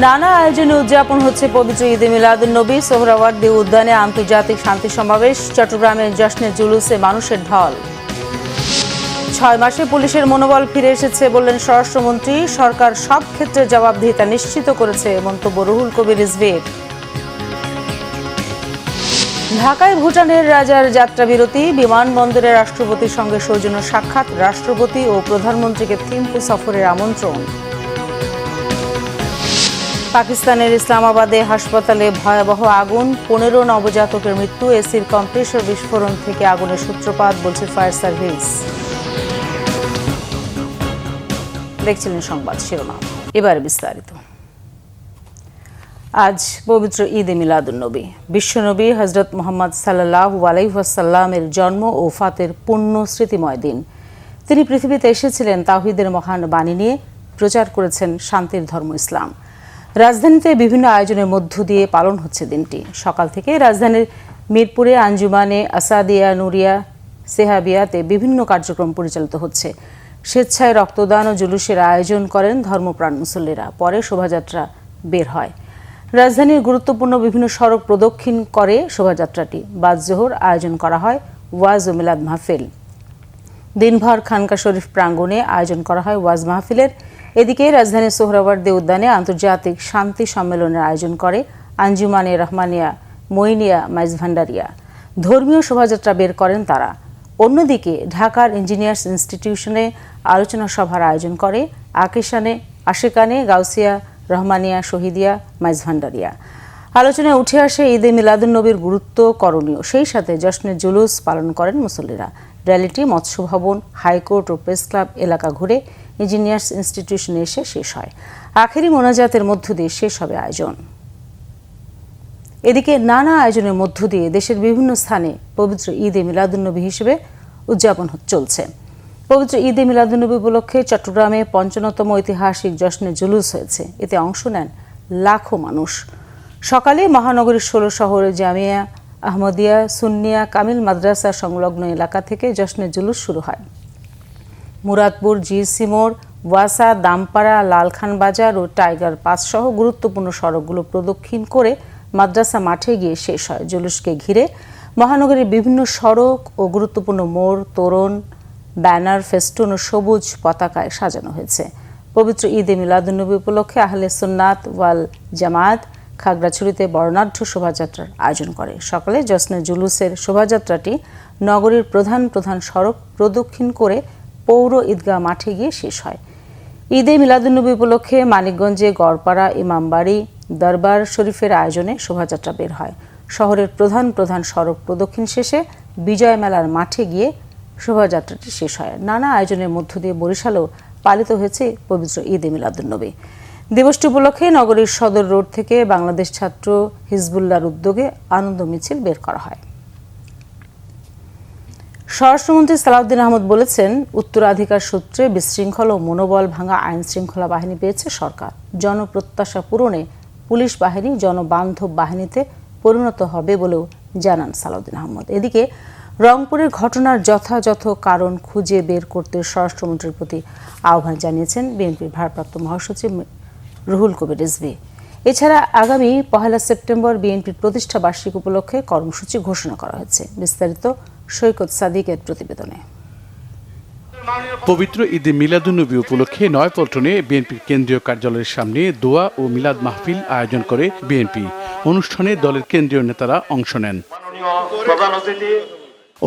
নানা আয়োজনে উদযাপন হচ্ছে পবিত্র ঈদে মিলাদুন্নবী। সোহরাওয়ার্দী উদ্যানে আন্তর্জাতিক শান্তি সমাবেশ। চট্টগ্রামের জশ্নে জুলুসে মানুষের ঢল। 6 মাসে পুলিশের মনোবল ফিরে এসেছে বললেন স্বরাষ্ট্রমন্ত্রী। সরকার সব ক্ষেত্রে জবাবদিহিতা নিশ্চিত করেছে, মন্তব্য রুহুল কবির রিজভীর। ঢাকায় ভুটানের রাজার যাত্রা বিরতি। বিমানবন্দরে রাষ্ট্রপতির সঙ্গে সৌজন্য সাক্ষাৎ। রাষ্ট্রপতি ও প্রধানমন্ত্রীকে থিম্পু সফরের আমন্ত্রণ। পাকিস্তানের ইসলামাবাদে হাসপাতালে ভয়াবহ আগুন। 15 নবজাতকের মৃত্যু। এসির কম্প্রেসর বিস্ফোরণ থেকে আগুনের সূত্রপাত বলছে ফায়ার সার্ভিস। দেখছিলেন সংবাদ শিরোনাম, এবার বিস্তারিত। আজ পবিত্র ঈদে মিলাদুন্নবী। বিশ্বনবী হযরত মুহাম্মদ সাল্লাল্লাহু আলাইহি ওয়াসাল্লামের জন্ম ও ওফাতের পুণ্য স্মৃতিময় দিন। তিনি পৃথিবীতে এসেছিলেন তাওহীদের মহান বাণী নিয়ে, প্রচার করেছেন শান্তির ধর্ম ইসলাম। রাজধানীতে বিভিন্ন আয়োজনের মধ্য দিয়ে পালন হচ্ছে দিনটি। সকাল থেকে রাজধানীর মিরপুরে আঞ্জুমানে আসাদিয়া নুরিয়া সেহাবিয়াতে বিভিন্ন কার্যক্রম পরিচালিত হচ্ছে। স্বেচ্ছায় রক্তদান ও জুলুসের আয়োজন করেন ধর্মপ্রাণ মুসল্লিরা। পরে শোভাযাত্রা বের হয়। রাজধানীর গুরুত্বপূর্ণ বিভিন্ন সড়ক প্রদক্ষিণ করে শোভাযাত্রাটি। বাদ জোহর আয়োজন করা হয় ওয়াজ ও মিলাদ মাহফিল। দিনভর খানকা শরীফ প্রাঙ্গণে আয়োজন করা হয় ওয়াজ মাহফিলের। এদিকে রাজধানীর সোহরাওয়ার্দী উদ্যানে আন্তর্জাতিক শান্তি সম্মেলনের আয়োজন করে আঞ্জুমানে রহমানিয়া মইনিয়া মাইজভান্ডারিয়া। ধর্মীয় শোভাযাত্রা বের করেন তারা। অন্যদিকে ঢাকার ইঞ্জিনিয়ার্স ইনস্টিটিউশনে আলোচনা সভার আয়োজন করে আশিকানে গাউসিয়া রহমানিয়া শহীদিয়া মাইজভান্ডারিয়া। আলোচনায় উঠে আসে ঈদে মিলাদুন্নবীর গুরুত্ব, করণীয়। সেই সাথে জশ্নে জুলুস পালন করেন মুসল্লিরা। র্যালিটি মৎস্য ভবন, হাইকোর্ট ও প্রেস ক্লাব এলাকা ঘুরে ইঞ্জিনিয়ার্স ইনস্টিটিউশনে এসে শেষ হয়। আখেরি মোনাজাতের মধ্য দিয়ে শেষ হবে আয়োজন। এদিকে নানা আয়োজনের মধ্য দিয়ে দেশের বিভিন্ন স্থানে পবিত্র ঈদে মিলাদুন্নবী হিসেবে উদযাপন চলছে। পবিত্র ঈদে মিলাদুন্নবী উপলক্ষে চট্টগ্রামে 55তম ঐতিহাসিক জশ্নে জুলুস হয়েছে। এতে অংশ নেন লাখো মানুষ। সকালে মহানগরীর 16 শহরের জামিয়া আহমদিয়া সুন্নিয়া কামিল মাদ্রাসা সংলগ্ন এলাকা থেকে জশ্নে জুলুস শুরু হয়। মুরাদপুর, জিসি মোড়, ওয়াসা, দামপাড়া, লালখান বাজার ও টাইগার পাস সহ গুরুত্বপূর্ণ সড়কগুলো প্রদক্ষিণ করে মাদ্রাসা মাঠে গিয়ে শেষ হয়। জুলুসকে ঘিরে মহানগরীর বিভিন্ন সড়ক ও গুরুত্বপূর্ণ মোড় তোরণ, ব্যানার, ফেস্টুন ও সবুজ পতাকায় সাজানো হয়েছে। পবিত্র ঈদে মিলাদুন্নবী উপলক্ষে আহলে সুন্নাত ওয়াল জামায়াত খাগড়াছড়িতে বর্ণাঢ্য শোভাযাত্রার আয়োজন করে। সকালে জশ্নে জুলুসের শোভাযাত্রাটি নগরীর প্রধান প্রধান সড়ক প্রদক্ষিণ করে পৌর ঈদগাহ মাঠে গিয়ে শেষ হয়। ঈদে মিলাদুন্নবী উপলক্ষে মানিকগঞ্জে গড়পাড়া, ইমামবাড়ি, দরবার শরীফের আয়োজনে শোভাযাত্রা বের হয়। শহরের প্রধান প্রধান সড়ক প্রদক্ষিণ শেষে বিজয় মেলার মাঠে গিয়ে শোভাযাত্রাটি শেষ হয়। নানা আয়োজনের মধ্য দিয়ে বরিশালেও পালিত হয়েছে পবিত্র ঈদে মিলাদুন্নবী। দিবসটি উপলক্ষে নগরীর সদর রোড থেকে বাংলাদেশ ছাত্র হিজবুল্লাহর উদ্যোগে আনন্দ মিছিল বের করা হয়। স্বরাষ্ট্রমন্ত্রী সালাউদ্দিন আহমদ বলেছেন, উত্তরাধিকার সূত্রে বিশৃঙ্খল ও মনোবল ভাঙা আইন শৃঙ্খলা বাহিনী পেয়েছে সরকার। জনপ্রত্যাশা পূরণে পুলিশ বাহিনী জনবান্ধব বাহিনীতে পরিণত হবে বলেও জানান সালাউদ্দিন আহমদ। এদিকে রংপুরের ঘটনার যথাযথ কারণ খুঁজে বের করতে স্বরাষ্ট্রমন্ত্রীর প্রতি আহ্বান জানিয়েছেন বিএনপির ভারপ্রাপ্ত মহাসচিব রুহুল কবির রিজভী। এছাড়া আগামী 1 সেপ্টেম্বর বিএনপির প্রতিষ্ঠা বার্ষিকী উপলক্ষে কর্মসূচি ঘোষণা করা হয়েছে। বিস্তারিত সৈকত সাদিকের প্রতিবেদনে। পবিত্র ঈদে মিলাদুন্নবী উপলক্ষে নয়াপল্টনে বিএনপির কেন্দ্রীয় কার্যালয়ের সামনে দোয়া ও মিলাদ মাহফিল আয়োজন করে বিএনপি। অনুষ্ঠানে দলের কেন্দ্রীয় নেতারা অংশ নেন।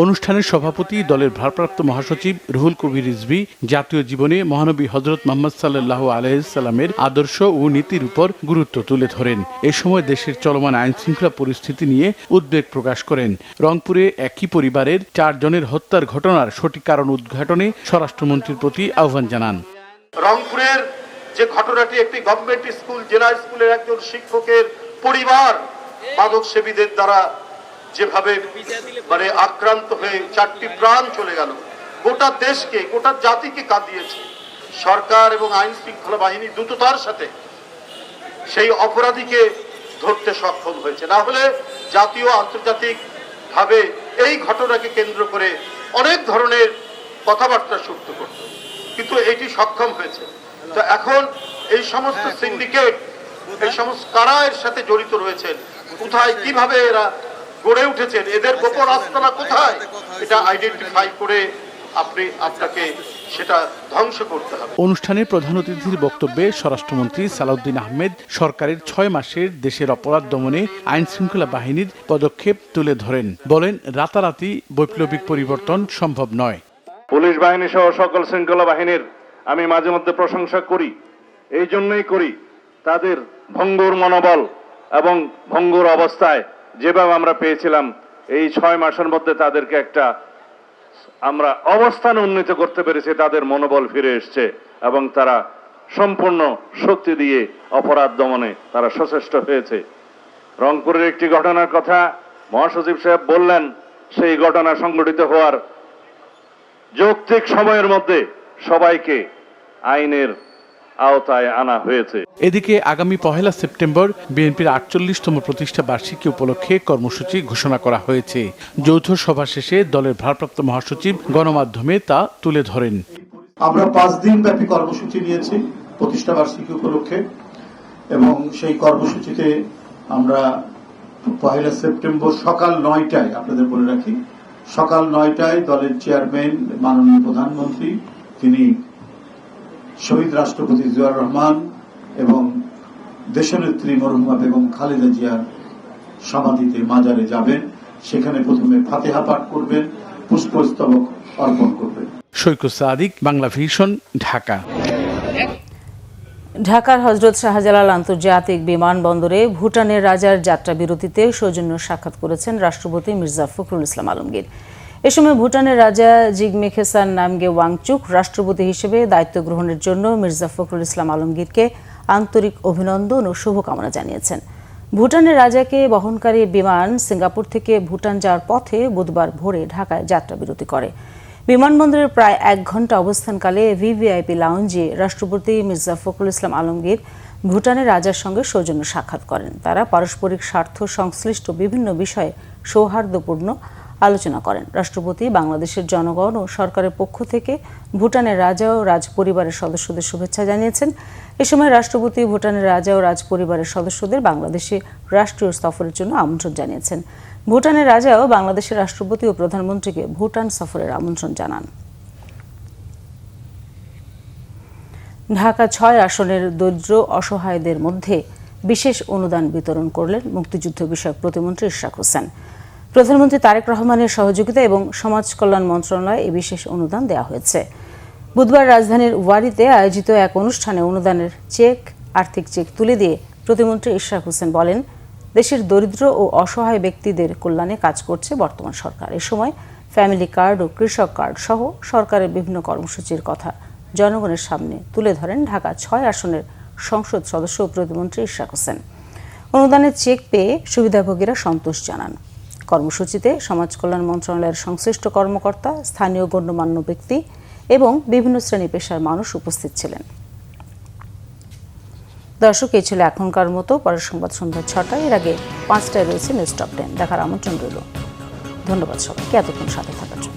অনুষ্ঠানের সভাপতি দলের ভারপ্রাপ্ত মহাসচিব রুহুল কবির রিজভী জাতীয় জীবনে মহানবী হযরত মুহাম্মদ সাল্লাল্লাহু আলাইহি সাল্লামের আদর্শ ও নীতির উপর গুরুত্ব তুলে ধরেন। এ সময় দেশের চলমান আইন শৃঙ্খলা পরিস্থিতি নিয়ে উদ্বেগ প্রকাশ করেন। রংপুরে একই পরিবারের 4 জনের হত্যার ঘটনার সঠিক কারণ উদ্ঘাটনে স্বরাষ্ট্রমন্ত্রীর প্রতি আহ্বান জানান। রংপুরের যে ঘটনাটি, একটি গভর্নমেন্ট স্কুল, জেলা স্কুলের একজন শিক্ষকের পরিবার মাদক সেবীদের দ্বারা যেভাবে আক্রান্ত হয়ে 4টি প্রাণ চলে গেল, গোটা দেশকে, গোটা জাতিকে কাঁদিয়েছে। সরকার এবং আইন শৃঙ্খলা বাহিনী দ্রুততার সাথে সেই অপরাধীকে ধরতে সক্ষম হয়েছে। না হলে জাতীয় আন্তর্জাতিক ভাবে এই ঘটনাকে কেন্দ্র করে অনেক ধরনের কথাবার্তা শুনতে করত, কিন্তু এটি সক্ষম হয়েছে। তো এখন এই সমস্ত সিন্ডিকেট এই সমস্ত কারা এর সাথে জড়িত রয়েছেন, কোথায় কিভাবে এরা গড়ে উঠেছেন, এদের গোপন আস্তানা কোথায়, এটা আইডেন্টিফাই করে আপনাকে সেটা ধ্বংস করতে হবে। অনুষ্ঠানে প্রধান অতিথির বক্তব্যে স্বরাষ্ট্রমন্ত্রী সালাউদ্দিন আহমেদ সরকারের 6 মাসের দেশের অপরাধ দমনে আইন শৃঙ্খলা বাহিনীর পদক্ষেপ তুলে ধরেন। বলেন, রাতারাতি বৈপ্লবিক পরিবর্তন সম্ভব নয়। পুলিশ বাহিনী সহ সকল শৃঙ্খলা বাহিনীর আমি মাঝে মধ্যে প্রশংসা করি, এই জন্যই করি তাদের ভঙ্গুর মনোবল এবং ভঙ্গুর অবস্থায় যেভাবে আমরা পেয়েছিলাম, এই 6 মাসের মধ্যে তাদেরকে একটা আমরা অবস্থান উন্নীত করতে পেরেছি, তাদের মনোবল ফিরে এসছে এবং তারা সম্পূর্ণ শক্তি দিয়ে অপরাধ দমনে তারা সচেষ্ট হয়েছে। রংপুরের একটি ঘটনার কথা মহাসচিব সাহেব বললেন, সেই ঘটনা সংঘটিত হওয়ার যৌক্তিক সময়ের মধ্যে সবাইকে আইনের আওতায় আনা হয়েছে। এদিকে আগামী 1 সেপ্টেম্বর বিএনপির 48তম প্রতিষ্ঠা বার্ষিকী উপলক্ষে কর্মসূচি ঘোষণা করা হয়েছে। যৌথ সভা শেষে দলের ভারপ্রাপ্ত মহাসচিব গণমাধ্যমে তা তুলে ধরেন। আমরা 5 দিন ব্যাপী কর্মসূচি নিয়েছি প্রতিষ্ঠা বার্ষিকী উপলক্ষে, এবং সেই কর্মসূচিতে আমরা 1 সেপ্টেম্বর সকাল 9টায়, আপনাদের বলে রাখি, সকাল 9টায় দলের চেয়ারম্যান মাননীয় প্রধানমন্ত্রী, তিনি শহীদ রাষ্ট্রপতি জিয়াউর রহমান এবং দেশনেত্রী মরহুমা বেগম খালেদা জিয়ার সমাধিতে মাজারে যাবেন। সেখানে প্রথমে ফাতিহা পাঠ করবেন, পুষ্পস্তবক অর্পণ করবেন। সৈকত সাদিক, বাংলা ভিশন, ঢাকা। ঢাকার হযরত শাহজালাল আন্তর্জাতিক বিমানবন্দরে ভুটানের রাজার যাত্রা বিরতিতে সৌজন্য সাক্ষাৎ করেছেন রাষ্ট্রপতি মির্জা ফখরুল ইসলাম আলমগীর। এ সময় ভুটানের রাজা জিগমে খেসান নামগে ওয়াংচুক রাষ্ট্রপতি হিসেবে দায়িত্ব গ্রহণের জন্য মির্জা ফখরুল ইসলাম আলমগীরকে আন্তরিক অভিনন্দন ও শুভকামনা জানিয়েছেন। ভুটানের রাজাকে বহনকারী বিমান সিঙ্গাপুর থেকে ভুটান যাওয়ার পথে বুধবার ভোরে ঢাকায় যাত্রা বিরতি করে। বিমানবন্দরের প্রায় 1 ঘণ্টা অবস্থানকালে ভিভিআইপি লাউঞ্জে রাষ্ট্রপতি মির্জা ফখরুল ইসলাম আলমগীর ভুটানের রাজার সঙ্গে সৌজন্য সাক্ষাৎ করেন। তারা পারস্পরিক স্বার্থ সংশ্লিষ্ট বিভিন্ন বিষয়ে সৌহার্দ্যপূর্ণ আলোচনা করেন। রাষ্ট্রপতি বাংলাদেশের জনগণ ও সরকারের পক্ষ থেকে ভুটানের রাজা ও রাজ পরিবারের সদস্যদের শুভেচ্ছা জানিয়েছেন। এ সময় রাষ্ট্রপতি ভুটানের রাজা ও রাজ পরিবারের সদস্যদের বাংলাদেশে রাষ্ট্রীয় সফরের জন্য আমন্ত্রণ জানিয়েছেন। ভুটানের রাজাও বাংলাদেশের রাষ্ট্রপতি ও প্রধানমন্ত্রীকে ভুটান সফরের আমন্ত্রণ জানান। ঢাকা 6 আসনের দরিদ্র অসহায়দের মধ্যে বিশেষ অনুদান বিতরণ করলেন মুক্তিযুদ্ধ বিষয়ক প্রতিমন্ত্রী ইশরাক হোসেন। প্রধানমন্ত্রী তারেক রহমানের সহযোগিতা এবং সমাজ কল্যাণ মন্ত্রণালয়ে এই বিশেষ অনুদান দেওয়া হয়েছে। বুধবার রাজধানীর ওয়ারীতে আয়োজিত এক অনুষ্ঠানে অনুদানের আর্থিক চেক তুলে দিয়ে প্রতিমন্ত্রী ইশরাক হোসেন বলেন, দেশের দরিদ্র ও অসহায় ব্যক্তিদের কল্যাণে কাজ করছে বর্তমান সরকার। এ সময় ফ্যামিলি কার্ড ও কৃষক কার্ড সহ সরকারের বিভিন্ন কর্মসূচির কথা জনগণের সামনে তুলে ধরেন ঢাকা 6 আসনের সংসদ সদস্য ও প্রতিমন্ত্রী ইশরাক হোসেন। অনুদানের চেক পেয়ে সুবিধাভোগীরা সন্তোষ জানান। কর্মসূচিতে সমাজ কল্যাণ মন্ত্রণালয়ের সংশ্লিষ্ট কর্মকর্তা, স্থানীয় গণ্যমান্য ব্যক্তি এবং বিভিন্ন শ্রেণী পেশার মানুষ উপস্থিত ছিলেন। দর্শক, এই ছিল এখনকার মতো। পরের সংবাদ সন্ধ্যা 6টায়। এর আগে 5টায় রয়েছে নিউজ টপ 10 দেখার আমন্ত্রণ রইল। ধন্যবাদ সবাইকে এতক্ষণ সাথে থাকার জন্য।